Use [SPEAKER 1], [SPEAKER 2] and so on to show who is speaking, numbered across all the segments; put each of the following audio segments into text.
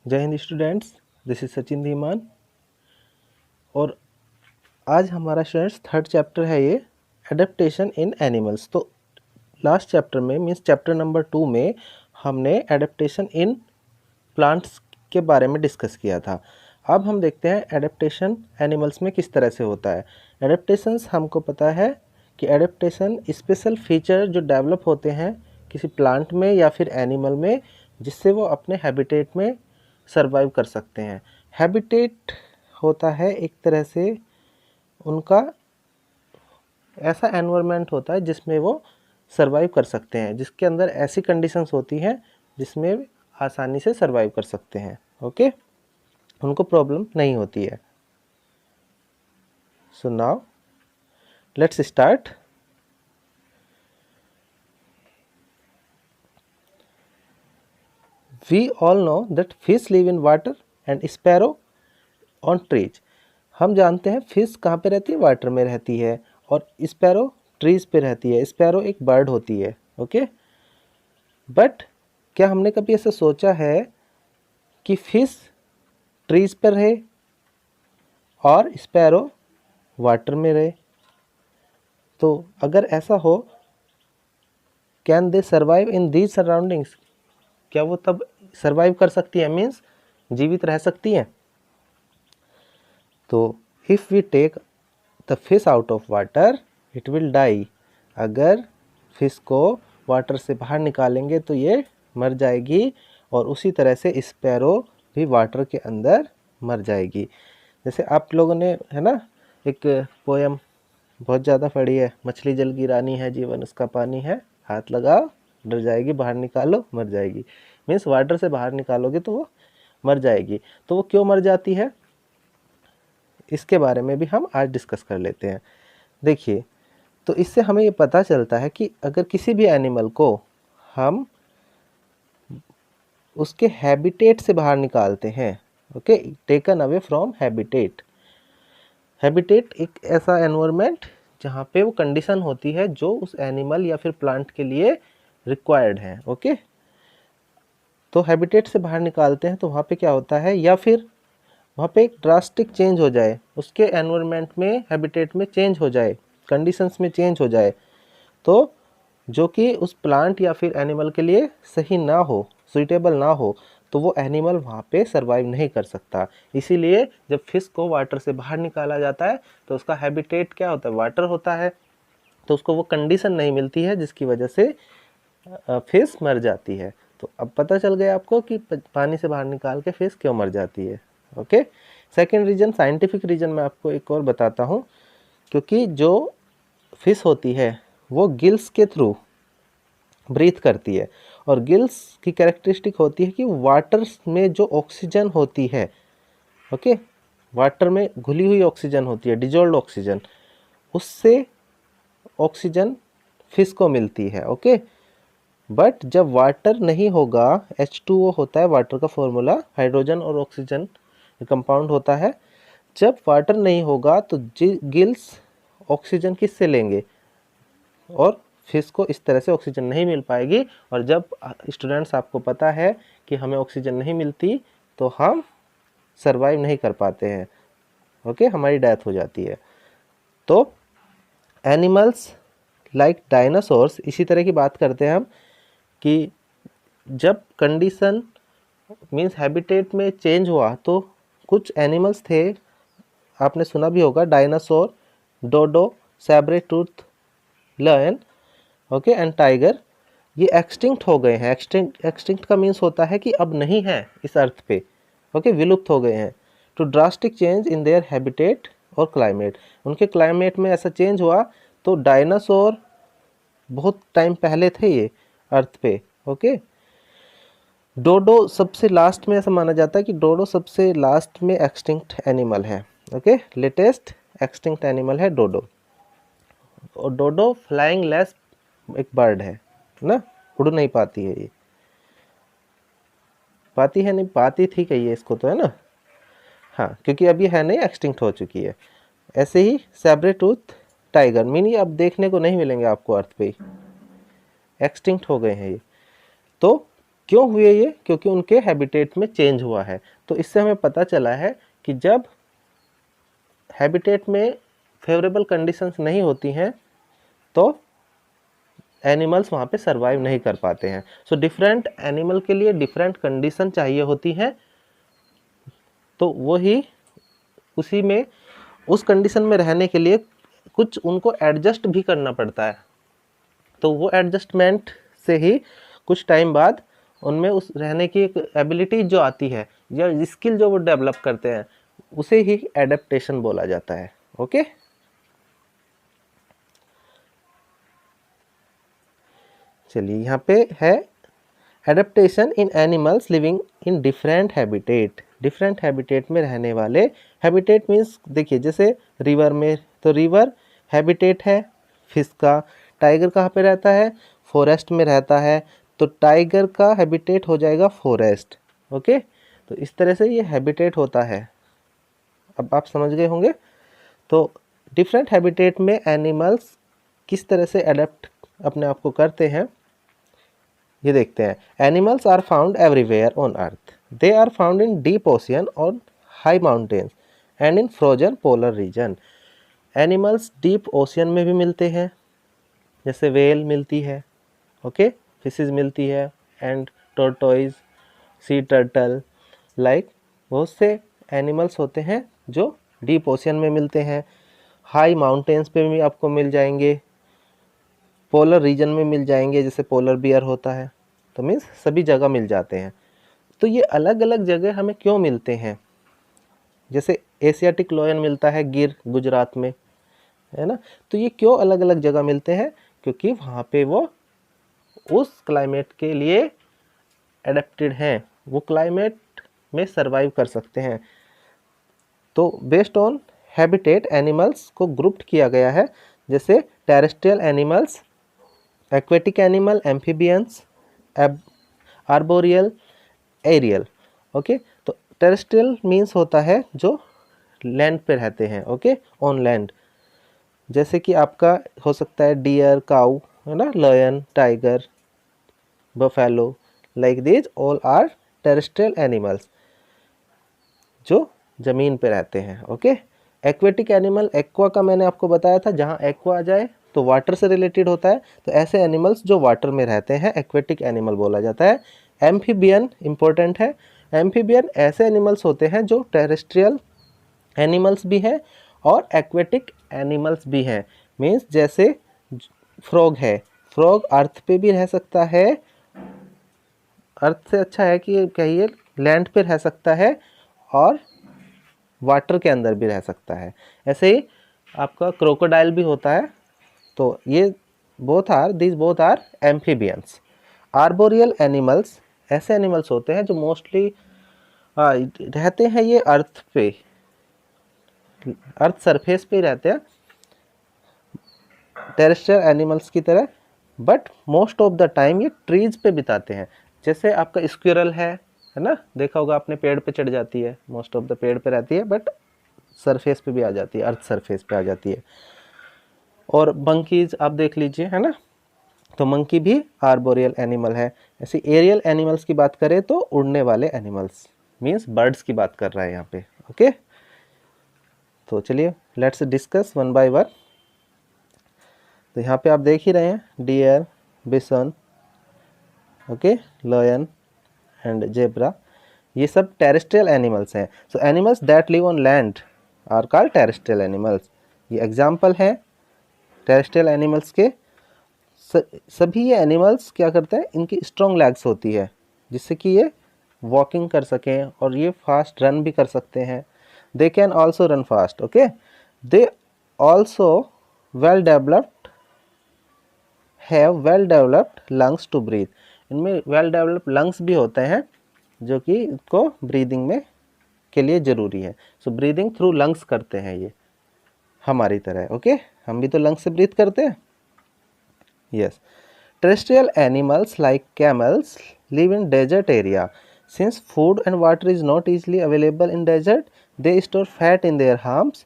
[SPEAKER 1] जय Hind students, this is Sachin Dhiman. और आज हमारा स्टूडेंट्स थर्ड चैप्टर है ये एडेप्टेशन इन एनिमल्स। तो लास्ट चैप्टर में मीन्स चैप्टर नंबर 2 में हमने एडेप्टेशन इन प्लांट्स के बारे में डिस्कस किया था। अब हम देखते हैं एडेप्टेशन एनिमल्स में किस तरह से होता है। एडेप्टेशंस हमको पता है कि एडेप्टेशन स्पेशल फीचर जो डेवलप होते हैं किसी प्लांट में या फिर एनिमल में, जिससे वो अपने हैबिटेट में सर्वाइव कर सकते हैं। हैबिटेट होता है एक तरह से उनका ऐसा एनवायरनमेंट होता है जिसमें वो सर्वाइव कर सकते हैं, जिसके अंदर ऐसी कंडीशंस होती हैं जिसमें आसानी से सर्वाइव कर सकते हैं। ओके, उनको प्रॉब्लम नहीं होती है। So now let's start. We all know that fish live in water and sparrow on trees। हम जानते हैं फिश कहाँ पे रहती है, वाटर में रहती है, और स्पैरो ट्रीज पे रहती है। स्पैरो एक बर्ड होती है। ओके, बट क्या हमने कभी ऐसा सोचा है कि फिश ट्रीज पर रहे और स्पैरो वाटर में रहे? तो अगर ऐसा हो, can they survive in these surroundings? क्या वो तब सर्वाइव कर सकती है, मीन्स जीवित रह सकती हैं? तो if we take the fish out of water it will die. अगर फिश को वाटर से बाहर निकालेंगे तो ये मर जाएगी, और उसी तरह से स्पैरो भी वाटर के अंदर मर जाएगी। जैसे आप लोगों ने है ना एक पोयम बहुत ज़्यादा पढ़ी है, मछली जल की रानी है, जीवन उसका पानी है, हाथ लगाओ डर जाएगी, बाहर निकालो मर जाएगी। मीन्स वाटर से बाहर निकालोगे तो वो मर जाएगी। तो वो क्यों मर जाती है, इसके बारे में भी हम आज डिस्कस कर लेते हैं। देखिए, तो इससे हमें ये पता चलता है कि अगर किसी भी एनिमल को हम उसके हैबिटेट से बाहर निकालते हैं, okay, taken away from habitat. Habitat एक ऐसा एनवायरनमेंट जहाँ पे वो कंडीशन होती है जो उस एनिमल या फिर प्लांट के लिए रिक्वायर्ड है। ओके, तो हैबिटेट से बाहर निकालते हैं तो वहाँ पे क्या होता है, या फिर वहाँ पे एक ड्रास्टिक चेंज हो जाए, उसके एनवायरनमेंट में हैबिटेट में चेंज हो जाए, कंडीशंस में चेंज हो जाए, तो जो कि उस प्लांट या फिर एनिमल के लिए सही ना हो, सुइटेबल ना हो, तो वो एनिमल वहाँ पे सर्वाइव नहीं कर सकता। इसीलिए जब फिश को वाटर से बाहर निकाला जाता है तो उसका हैबिटेट क्या होता है, वाटर होता है, तो उसको वो कंडीशन नहीं मिलती है जिसकी वजह से फिश मर जाती है। तो अब पता चल गया आपको कि पानी से बाहर निकाल के फिश क्यों मर जाती है। Okay, second reason, scientific reason मैं आपको एक और बताता हूँ। क्योंकि जो फिश होती है वो गिल्स के थ्रू ब्रीथ करती है, और गिल्स की कैरेक्टरिस्टिक होती है कि वाटर में जो ऑक्सीजन होती है, ओके, वाटर में घुली हुई ऑक्सीजन होती है, डिजोल्व ऑक्सीजन, उससे ऑक्सीजन फिश को मिलती है। ओके, बट जब वाटर नहीं होगा, H2O होता है वाटर का फॉर्मूला, हाइड्रोजन और ऑक्सीजन कंपाउंड होता है। जब वाटर नहीं होगा तो गिल्स ऑक्सीजन किससे लेंगे, और फिश को इस तरह से ऑक्सीजन नहीं मिल पाएगी। और जब स्टूडेंट्स आपको पता है कि हमें ऑक्सीजन नहीं मिलती तो हम सर्वाइव नहीं कर पाते हैं। ओके, हमारी डेथ हो जाती है। तो एनिमल्स लाइक डायनासोर्स, इसी तरह की बात करते हैं हम कि जब कंडीशन मीन्स हैबिटेट में चेंज हुआ तो कुछ एनिमल्स थे, आपने सुना भी होगा, dinosaur, dodo, sabre tooth lion, okay, and tiger, ये एक्सटिंक्ट हो गए हैं। एक्सटिंक्ट का मीन्स होता है कि अब नहीं है इस अर्थ पे, ओके, विलुप्त हो गए हैं। Too drastic change in their habitat और क्लाइमेट, उनके क्लाइमेट में ऐसा चेंज हुआ। तो डायनासोर बहुत टाइम पहले थे ये अर्थ पे। ओके, डोडो सबसे लास्ट में, ऐसा माना जाता है कि डोडो सबसे लास्ट में एक्सटिंक्ट एनिमल है। ओके, लेटेस्ट एक्सटिंक्ट एनिमल है डोडो। और डोडो फ्लाइंग लेस एक बर्ड है ना, उड़ नहीं पाती है ये, पाती है नहीं, पाती थी कहिए इसको तो, है ना, हाँ, क्योंकि अब ये है नहीं, एक्सटिंक्ट हो चुकी है। ऐसे ही सैब्रे टूथ टाइगर, मीनी अब देखने को नहीं मिलेंगे आपको अर्थ पे, एक्सटिंक्ट हो गए हैं ये। तो क्यों हुए ये? क्योंकि उनके हैबिटेट में चेंज हुआ है। तो इससे हमें पता चला है कि जब हैबिटेट में फेवरेबल कंडीशंस नहीं होती हैं तो एनिमल्स वहाँ पे सरवाइव नहीं कर पाते हैं। सो डिफरेंट एनिमल के लिए डिफरेंट कंडीशन चाहिए होती है, तो वही उसी में उस कंडीशन में रहने के लिए कुछ उनको एडजस्ट भी करना पड़ता है। तो वो एडजस्टमेंट से ही कुछ टाइम बाद उनमें उस रहने की एक एबिलिटी जो आती है या स्किल जो वो डेवलप करते हैं उसे ही एडेप्टेशन बोला जाता है। ओके, चलिए यहाँ पे है adaptation in animals living in different habitat. Different habitat में रहने वाले, हैबिटेट मीन्स देखिए जैसे रिवर में, तो रिवर हैबिटेट है फिश का। टाइगर कहाँ पे रहता है? फॉरेस्ट में रहता है, तो टाइगर का हैबिटेट हो जाएगा फॉरेस्ट। ओके, तो इस तरह से ये हैबिटेट होता है। अब आप समझ गए होंगे। तो डिफरेंट हैबिटेट में एनिमल्स किस तरह से अडेप्ट अपने आप को करते हैं ये देखते हैं। Animals are found everywhere on earth. They are found in deep ocean और high mountains and in frozen polar region. Animals deep ocean में भी मिलते हैं, जैसे वेल मिलती है, ओके, फिशेस मिलती है, and tortoise, sea turtle, like बहुत से एनिमल्स होते हैं जो डीप ओशियन में मिलते हैं। हाई माउंटेन्स पे भी आपको मिल जाएंगे, पोलर रीजन में मिल जाएंगे, जैसे पोलर बियर होता है। तो मीन्स सभी जगह मिल जाते हैं। तो ये अलग अलग जगह हमें क्यों मिलते हैं? जैसे एशियाटिक लायन मिलता है गिर गुजरात में, है ना। तो ये क्यों अलग अलग जगह मिलते हैं? क्योंकि वहाँ पे वो उस क्लाइमेट के लिए एडेप्टेड हैं, वो क्लाइमेट में सरवाइव कर सकते हैं। तो बेस्ड ऑन हैबिटेट एनिमल्स को ग्रुप्ड किया गया है, जैसे terrestrial animals, aquatic animal, amphibians, arboreal, aerial. Okay, तो टेरेस्ट्रियल मीन्स होता है जो लैंड पे रहते हैं, ओके, ऑन लैंड। जैसे कि आपका हो सकता है डियर, काऊ, है ना, lion, tiger, buffalo, like this all are terrestrial animals जो ज़मीन पे रहते हैं। ओके, एक्वेटिक एनिमल, एक्वा का मैंने आपको बताया था, जहाँ एक्वा आ जाए तो वाटर से रिलेटेड होता है, तो ऐसे एनिमल्स जो वाटर में रहते हैं एक्वेटिक एनिमल बोला जाता है। एम्फीबियन इंपॉर्टेंट है। एम्फीबियन ऐसे एनिमल्स होते हैं जो टेरेस्ट्रियल एनिमल्स भी हैं और एक्वेटिक एनिमल्स भी हैं। मीन्स जैसे फ्रॉग है, फ्रॉग अर्थ पे भी रह सकता है, अर्थ से अच्छा है कि कहिए लैंड पे रह सकता है और वाटर के अंदर भी रह सकता है। ऐसे ही आपका क्रोकोडाइल भी होता है। तो ये this both are amphibians. Arboreal animals ऐसे एनिमल्स होते हैं जो मोस्टली रहते हैं ये अर्थ पे, अर्थ सरफेस पे ही रहते हैं टेरेस्ट्रियल एनिमल्स की तरह, but most of the time ये ट्रीज पे बिताते हैं। जैसे आपका स्क्विरल है ना, देखा होगा आपने, पेड़ पे चढ़ जाती है, मोस्ट ऑफ द पेड़ पे रहती है, बट सरफेस पे भी आ जाती है, अर्थ सरफेस पे आ जाती है। और मंकीज आप देख लीजिए, है ना, तो मंकी भी आर्बोरियल एनिमल है। ऐसे एरियल एनिमल्स की बात करें तो उड़ने वाले एनिमल्स, मीन्स बर्ड्स की बात कर रहा है यहाँ पे। ओके, तो चलिए let's discuss one by one. तो यहाँ पे आप देख ही रहे हैं deer, bison, okay, lion and zebra, ये सब टेरेस्ट्रियल एनिमल्स हैं। So animals that live on land are called terrestrial animals. ये एग्जाम्पल है टेरेस्ट्रियल एनिमल्स के। सभी ये एनिमल्स क्या करते हैं, इनकी स्ट्रॉन्ग लेग्स होती है जिससे कि ये वॉकिंग कर सकें और ये फास्ट रन भी कर सकते हैं। They can also run fast. Okay, they also well developed have well developed lungs to breathe. इनमें वेल डेवलप्ड लंग्स भी होते हैं जो कि इनको ब्रीदिंग में के लिए ज़रूरी है। सो ब्रीदिंग थ्रू लंग्स करते हैं ये, हमारी तरह। ओके, हम भी तो लंग्स से ब्रीथ करते हैं। Yes, terrestrial animals like camels live in desert area. Since food and water is not easily available in desert, they store fat in their arms.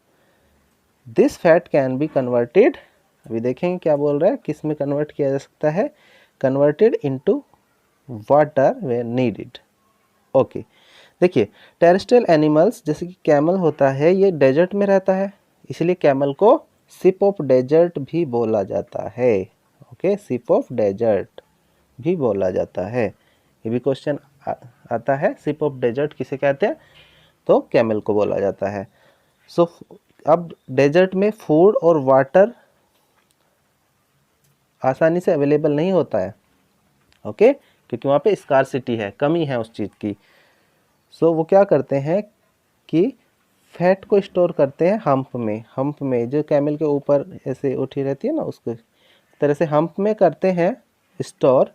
[SPEAKER 1] This fat can be converted, अभी देखेंगे क्या बोल रहा है, किस में कन्वर्ट किया जा सकता है, converted into water when needed. Okay, देखिए टेरेस्ट्रियल एनिमल्स जैसे कि कैमल होता है ये डेजर्ट में रहता है, इसलिए कैमल को सिप ऑफ डेजर्ट भी बोला जाता है। ओके, सिप ऑफ डेजर्ट भी बोला जाता है। ये भी क्वेश्चन आता है, सिप ऑफ डेजर्ट किसे कहते हैं, तो कैमल को बोला जाता है। सो अब डेजर्ट में फूड और वाटर आसानी से अवेलेबल नहीं होता है, ओके, क्योंकि वहाँ पे स्कार्सिटी है, कमी है उस चीज़ की। सो वो क्या करते हैं कि फैट को स्टोर करते हैं हम्प में जो कैमल के ऊपर ऐसे उठी रहती है ना, उसको तरह से हम्प में करते हैं store.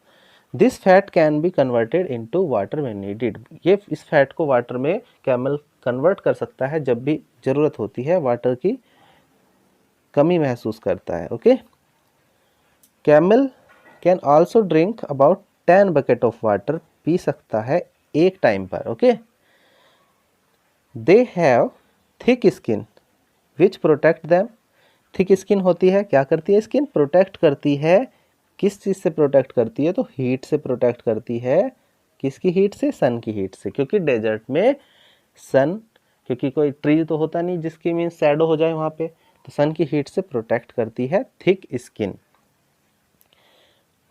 [SPEAKER 1] This fat can be converted into water when needed. ये इस फैट को वाटर में कैमल कन्वर्ट कर सकता है जब भी ज़रूरत होती है, वाटर की कमी महसूस करता है। Okay, camel can also drink about 10 bucket of water, P सकता है एक टाइम पर। Okay, they have thick skin which protect them. Thick skin होती है, क्या करती है स्किन, प्रोटेक्ट करती है। किस चीज़ से प्रोटेक्ट करती है, तो हीट से प्रोटेक्ट करती है। किसकी हीट से, सन की हीट से, क्योंकि डेजर्ट में सन, क्योंकि कोई ट्री तो होता नहीं जिसकी मीन शैडो हो जाए वहाँ पे, तो सन की हीट से प्रोटेक्ट करती है थिक स्किन।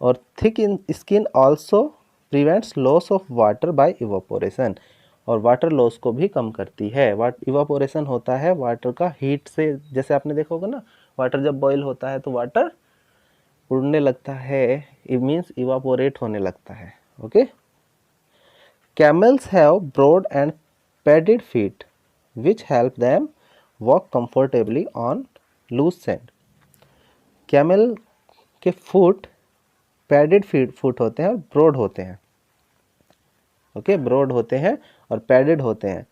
[SPEAKER 1] और thick skin also prevents loss of water bye evaporation, और वाटर लॉस को भी कम करती है। इवापोरेशन होता है वाटर का हीट से, जैसे आपने देखा होगा ना, वाटर जब बॉईल होता है तो वाटर उड़ने लगता है, इट मीन्स इवापोरेट होने लगता है। Okay, camels have broad and padded feet which help them walk comfortably on loose sand. Camel के फुट पैडेड फुट होते हैं और ब्रॉड होते हैं। ओके, ब्रॉड होते हैं और पैडेड होते हैं,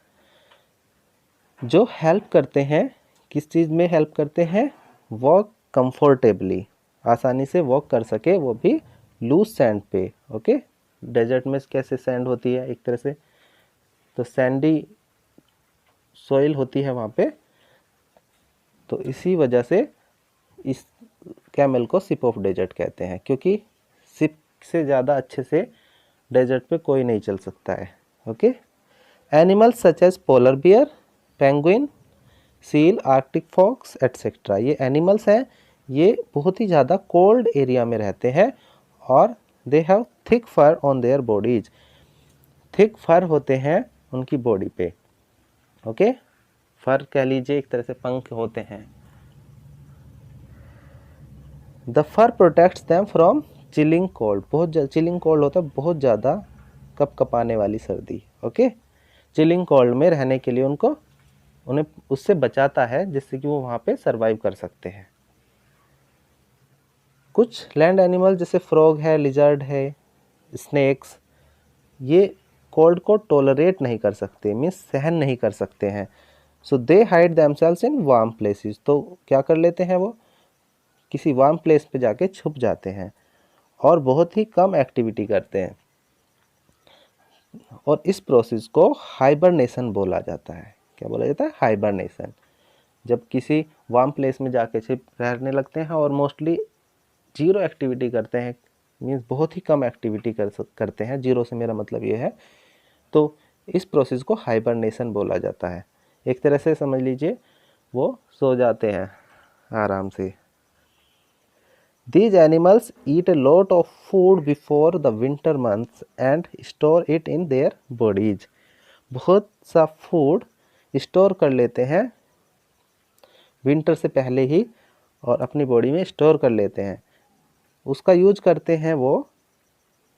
[SPEAKER 1] जो हेल्प करते हैं, किस चीज़ में हेल्प करते हैं, वॉक कंफर्टेबली, आसानी से वॉक कर सके, वो भी लूज सैंड पे। ओके, डेजर्ट में कैसे सैंड होती है एक तरह से, तो सैंडी सॉइल होती है वहाँ पे, तो इसी वजह से इस कैमल को सिप ऑफ डेजर्ट कहते हैं, क्योंकि सिप से ज़्यादा अच्छे से डेजर्ट पे कोई नहीं चल सकता है। Okay, animals such as polar bear, penguin, seal, arctic fox etcetera, ये एनिमल्स हैं, ये बहुत ही ज़्यादा कोल्ड एरिया में रहते हैं और they have thick fur on their bodies. Thick fur होते हैं उनकी बॉडी पे। ओके, फर कह लीजिए, एक तरह से पंख होते हैं। The fur protects them from chilling cold, बहुत चिलिंग कोल्ड होता है, बहुत ज़्यादा कप कपाने वाली सर्दी। ओके, चिलिंग कोल्ड में रहने के लिए उन्हें उससे बचाता है, जिससे कि वो वहाँ पे सरवाइव कर सकते हैं। कुछ लैंड एनिमल जैसे फ्रॉग है, लिजर्ड है, स्नेक्स, ये कोल्ड को टॉलरेट नहीं कर सकते, मीन्स सहन नहीं कर सकते हैं। So they hide themselves in warm places, तो क्या कर लेते हैं, वो किसी वार्म प्लेस पे जाके छुप जाते हैं और बहुत ही कम एक्टिविटी करते हैं, और इस प्रोसेस को हाइबरनेशन बोला जाता है। क्या बोला जाता है, हाइबरनेशन। जब किसी वार्म प्लेस में जाके छिप रहने लगते हैं और मोस्टली जीरो एक्टिविटी करते हैं, मीन्स बहुत ही कम एक्टिविटी करते हैं, जीरो से मेरा मतलब ये है, तो इस प्रोसेस को हाइबरनेशन बोला जाता है। एक तरह से समझ लीजिए वो सो जाते हैं आराम से। These animals eat a lot of food before the winter months and store it in their bodies. बहुत सा फूड स्टोर कर लेते हैं विंटर से पहले ही और अपनी बॉडी में स्टोर कर लेते हैं। उसका यूज करते हैं वो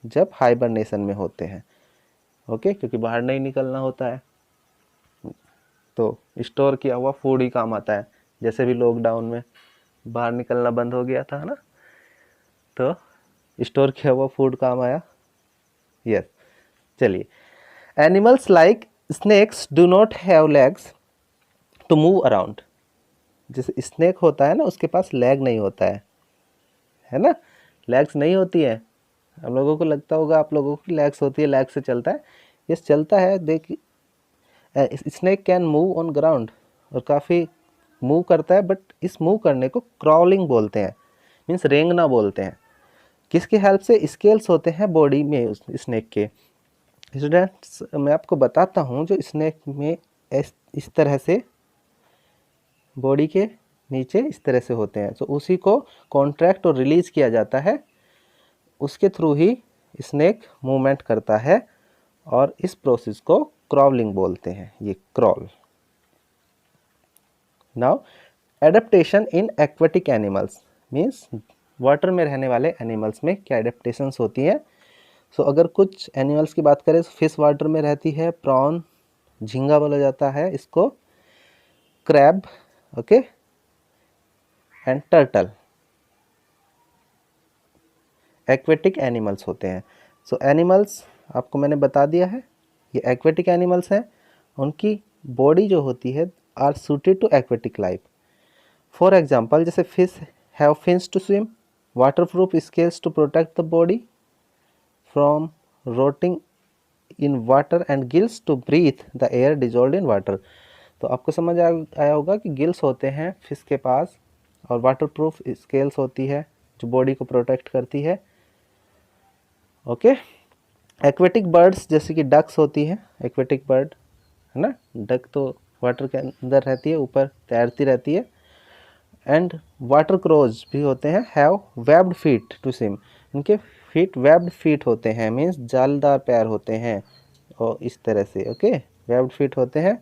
[SPEAKER 1] जब हाइबरनेशन में होते हैं। ओके, क्योंकि बाहर नहीं निकलना होता है, तो स्टोर किया हुआ फूड ही काम आता है। जैसे भी लॉकडाउन में बाहर निकलना बंद हो गया था ना, तो स्टोर किया हुआ फूड काम आया। यस, चलिए, animals like snakes do not have legs to move around. जैसे स्नेक होता है ना, उसके पास लेग नहीं होता है ना, लेग्स नहीं होती है। हम लोगों को लगता होगा आप लोगों की लेग्स होती है, लेग से चलता है। यस, चलता है। देखिए, snake can move on ground, और काफ़ी मूव करता है, बट इस मूव करने को क्रॉलिंग बोलते हैं, मीन्स रेंगना बोलते हैं। किसकी हेल्प से? स्केल्स होते हैं बॉडी में स्नेक के। स्टूडेंट्स मैं आपको बताता हूँ, जो स्नेक में इस तरह से बॉडी के नीचे इस तरह से होते हैं, तो उसी को कॉन्ट्रैक्ट और रिलीज किया जाता है, उसके थ्रू ही स्नेक मूवमेंट करता है, और इस प्रोसेस को क्रॉलिंग बोलते हैं, ये crawl. Now adaptation in aquatic animals means water में रहने वाले एनिमल्स में क्या एडेप्टेशंस होती हैं। सो अगर कुछ एनिमल्स की बात करें, फिश वाटर में रहती है, प्रॉन, झींगा बोला जाता है इसको, crab, okay, and turtle aquatic animals होते हैं। सो एनिमल्स आपको मैंने बता दिया है, ये एक्वेटिक एनिमल्स हैं, उनकी बॉडी जो होती है are suited to aquatic life. For example, जैसे fish have fins to swim, waterproof scales to protect the body from rotting in water and gills to breathe the air dissolve in water. तो आपको समझ आया होगा कि gills होते हैं fish के पास, और वाटरप्रूफ स्केल्स होती है जो बॉडी को प्रोटेक्ट करती है, ओके। एक्वेटिक बर्ड्स जैसे कि डक्स होती है, एक्वेटिक बर्ड है ना, डक तो वाटर के अंदर रहती है, ऊपर तैरती रहती है। एंड वाटर क्रोज भी होते हैं, have webbed feet to swim, इनके फीट वेब्ड फीट होते हैं, मीन्स जालदार पैर होते हैं, और इस तरह से, ओके, वेब्ड फीट होते हैं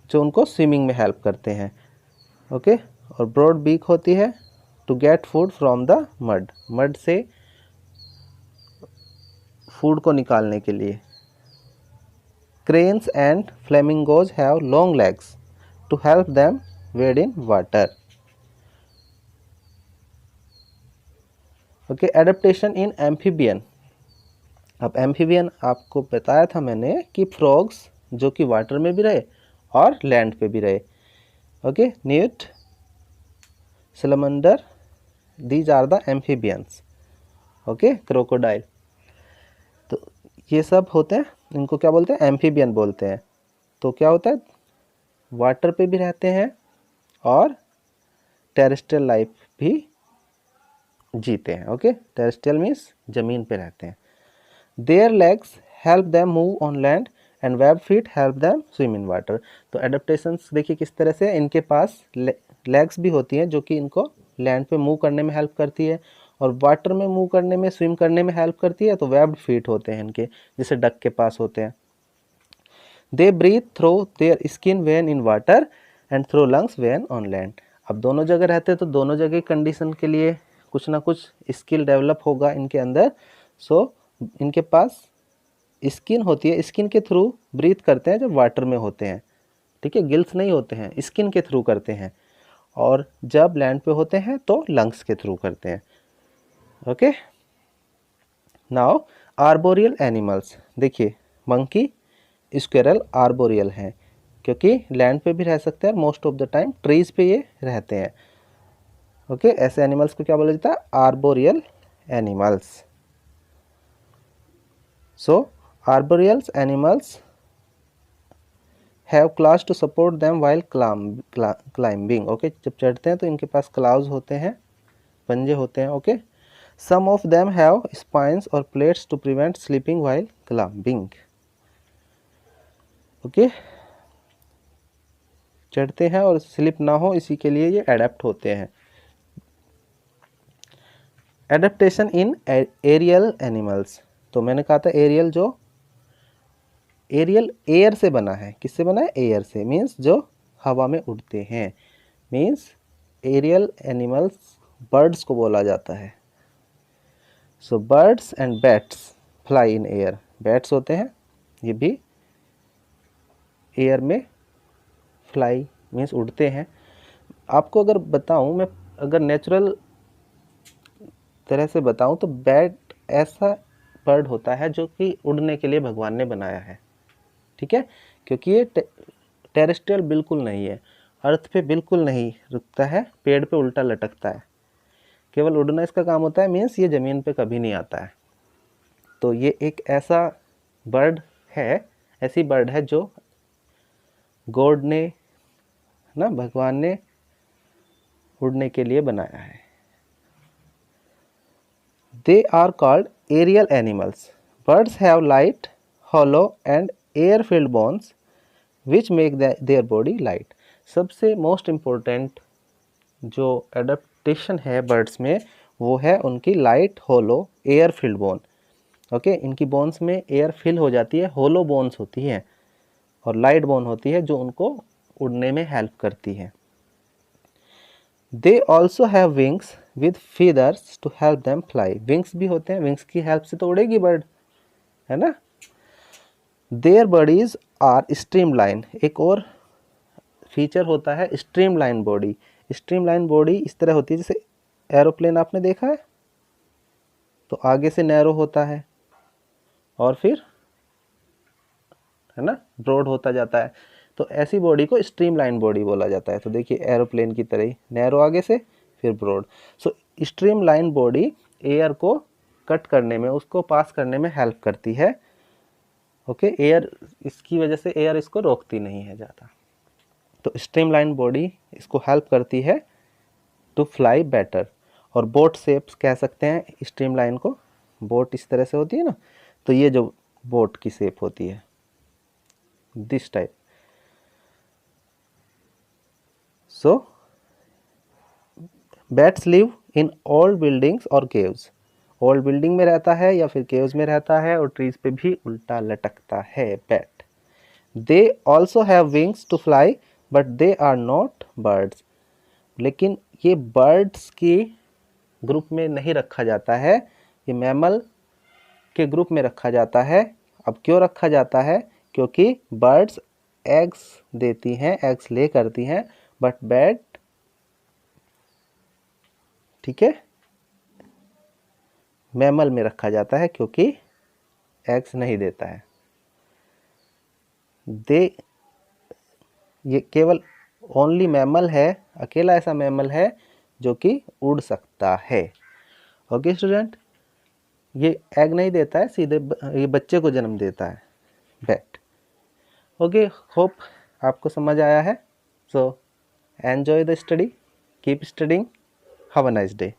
[SPEAKER 1] जो उनको स्विमिंग में हेल्प करते हैं, ओके। और ब्रॉड बीक होती है to get food from the mud, mud से फूड को निकालने के लिए। Cranes and flamingos have long legs to help them wade in water, okay. Adaptation in amphibian, अब एम्फीबियन आपको बताया था मैंने कि फ्रॉग्स जो कि वाटर में भी रहे और लैंड पे भी रहे, okay. Newt, salamander, these are the amphibians, okay. Crocodile, तो ये सब होते हैं, इनको क्या बोलते हैं? एम्फीबियन बोलते हैं। तो क्या होता है, वाटर पे भी रहते हैं और टेरेस्ट्रियल लाइफ भी जीते हैं, ओके। टेरेस्ट्रियल मीन्स जमीन पे रहते हैं। There legs help them move on land and web feet help them swim in water. तो एडेप्टेशंस देखिए किस तरह से, इनके पास लेग्स भी होती हैं जो कि इनको लैंड पे मूव करने में हेल्प करती है, और वाटर में मूव करने में, स्विम करने में हेल्प करती है, तो वेब्ड फीट होते हैं इनके, जैसे डक के पास होते हैं। They breathe through their skin when in water and through lungs when on land. अब दोनों जगह रहते हैं तो दोनों जगह कंडीशन के लिए कुछ ना कुछ स्किल डेवलप होगा इनके अंदर। सो इनके पास स्किन होती है, स्किन के थ्रू ब्रीथ करते हैं जब वाटर में होते हैं, ठीक है, गिल्स नहीं होते हैं, स्किन के थ्रू करते हैं, और जब लैंड पे होते हैं तो लंग्स के थ्रू करते हैं, ओके। नाउ आर्बोरियल एनिमल्स, देखिए मंकी, स्क्वेरल आर्बोरियल हैं क्योंकि लैंड पे भी रह सकते हैं, most of the time trees पे ये रहते हैं, ओके। ऐसे एनिमल्स को क्या बोला जाता है? Arboreal animals. So arboreal animals have claws to support them while climbing, okay. जब चढ़ते हैं तो इनके पास क्लाउज होते हैं, पंजे होते हैं, okay. Some of them have spines और plates to prevent sleeping while climbing, okay. चढ़ते हैं और स्लिप ना हो इसी के लिए ये एडेप्ट होते हैं। एडेप्टेशन इन एरियल एनिमल्स, तो मैंने कहा था एरियल, जो एरियल एयर से बना है, किससे बना है? एयर से, मीन्स जो हवा में उड़ते हैं, मीन्स एरियल एनिमल्स बर्ड्स को बोला जाता है। So birds and bats fly in air, bats होते हैं ये भी एयर में फ्लाई मीन्स उड़ते हैं। आपको अगर बताऊं मैं, अगर नेचुरल तरह से बताऊं तो बैट ऐसा बर्ड होता है जो कि उड़ने के लिए भगवान ने बनाया है, ठीक है, क्योंकि ये टेरेस्ट्रियल बिल्कुल नहीं है, अर्थ पे बिल्कुल नहीं रुकता है, पेड़ पे उल्टा लटकता है, केवल उड़ना इसका काम होता है, मीन्स ये ज़मीन पे कभी नहीं आता है। तो ये एक ऐसा बर्ड है, ऐसी बर्ड है जो गॉड ने ना, भगवान ने उड़ने के लिए बनाया है, They are called aerial animals. Birds have light, hollow and air-filled bones which make their body light. सबसे मोस्ट इम्पोर्टेंट जो एडेप्टेशन है बर्ड्स में वो है उनकी लाइट, होलो, एयर फिल्ड बोन. ओके, इनकी बोन्स में एयर फिल हो जाती है, होलो बोन्स होती हैं और लाइट बोन होती है जो उनको उड़ने में हेल्प करती है. They also have wings with feathers to help them fly. Wings भी होते हैं, विंग्स की हेल्प से तो उड़ेगी बर्ड, है ना. Their bodies are streamline. एक और फीचर होता है स्ट्रीमलाइन बॉडी. स्ट्रीमलाइन बॉडी इस तरह होती है जैसे एरोप्लेन आपने देखा है, तो आगे से नैरो होता है और फिर, है ना, ब्रॉड होता जाता है. तो ऐसी बॉडी को स्ट्रीमलाइन बॉडी बोला जाता है. तो देखिए एरोप्लेन की तरह ही नैरो आगे से फिर ब्रॉड. सो स्ट्रीमलाइन बॉडी एयर को कट करने में, उसको पास करने में हेल्प करती है. ओके, एयर, इसकी वजह से एयर इसको रोकती नहीं है ज़्यादा. तो स्ट्रीमलाइन बॉडी इसको हेल्प करती है टू फ्लाई बेटर. और बोट शेप्स कह सकते हैं स्ट्रीमलाइन को. बोट इस तरह से होती है ना, तो ये जो बोट की शेप होती है this type. So bats live in old buildings और केव्स. ओल्ड बिल्डिंग में रहता है या फिर केव्स में रहता है और ट्रीज पे भी उल्टा लटकता है bat. They also have wings to fly but they are not birds. लेकिन ये बर्ड्स की ग्रुप में नहीं रखा जाता है, ये मैमल के ग्रुप में रखा जाता है. अब क्यों रखा जाता है? क्योंकि बर्ड्स एग्स देती हैं, एग्स ले करती हैं, बट बैट, ठीक है, मैमल में रखा जाता है क्योंकि एग्स नहीं देता है. ये केवल ओनली मैमल है, अकेला ऐसा मैमल है जो कि उड़ सकता है. ओके स्टूडेंट, ये एग नहीं देता है, सीधे ये बच्चे को जन्म देता है बैट. ओके, होप आपको समझ आया है. So enjoy the study, keep studying, have a nice day.